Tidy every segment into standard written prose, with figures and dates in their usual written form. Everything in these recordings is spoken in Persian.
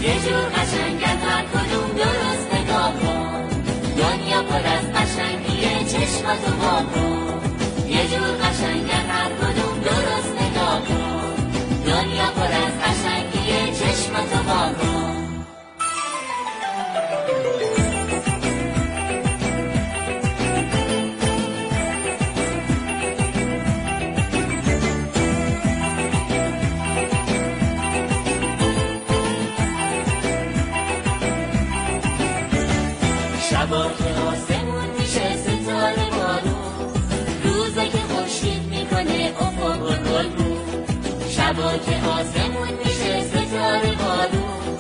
یه جور قشنگن هر کدوم درست نگاه کن، دنیا پر از قشنگیه چشمتو وا کن. یه جور قشنگن هر کدوم درست نگاه کن، دنیا پر از قشنگیه چشمتو وا کن. شبا که آسمون میشه ستاره بارون، روزا که خورشید میکنه افق و گلگون. شبا که آسمون میشه ستاره بارون،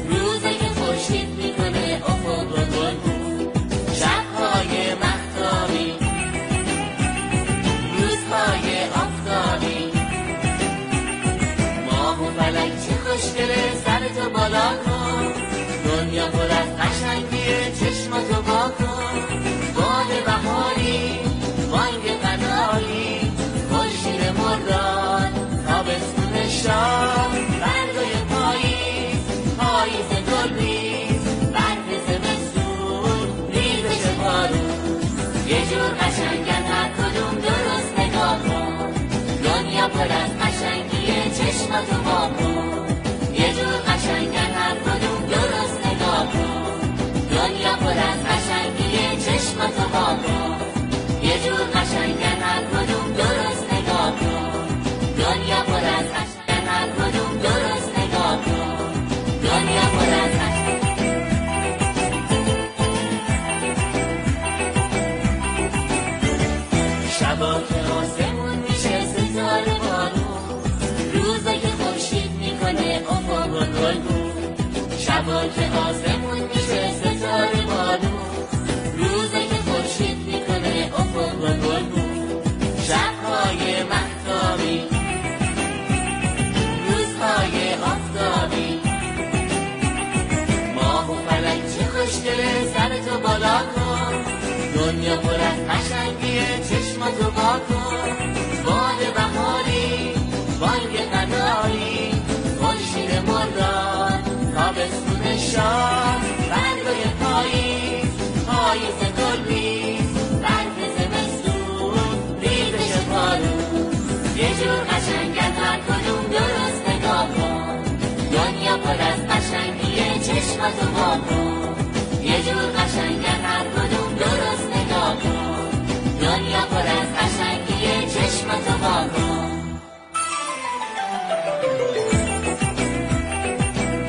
روزا که خورشید میکنه افق و گلگون. شبهای مهتابی، روزهای آفتابی، ماه و فلک چه خوشگله سرتو بالا کن، دنیا پر از قشنگیه چشمتو وا کن. باد بهاری، بانگ غنایی، خورشید مرداد، تابستون شاد، برگای پاییز، پاییز گلریز، برف زمستون، ریزش بارون. یه جور قشنگن هر کدوم درست نگاه کن، دنیا پر از قشنگیه چشمتو وا کن. یه جور قشنگن هر کدوم درست نگاه کن، دنیا پر از قشنگیه چشمتو وا کن. یه جور قشنگن هر کدوم درست نگاه کن، دنیا پر از قشنگن هر کدوم درست نگاه کن، دنیا پر از شبا که آسمون میشه ستاره بارون، روزا که خورشید میکنه افق و گلگون. شبا که آسمون میشه ستاره بارون، روزا که خورشید میکنه افق و گلگون. شبهای مهتابی، روزهای آفتابی، ماه و فلک چه خوشگله سرتو بالا کن، دنیا پر از قشنگیه چشمتو وا کن. باد بهاری، بانگ غنایی، خورشید مرداد، تابستون شاد، برگای پاییز، پاییز گلریز، برف زمستون، ریزش بارون. یه جور قشنگن هر کدوم درست نگاه کن، دنیا پر از قشنگیه چشمتو وا کن. یه جور قشنگن هر کدوم درست نگاه کن، دنیا پر از قشنگیه چشمتو وا کن.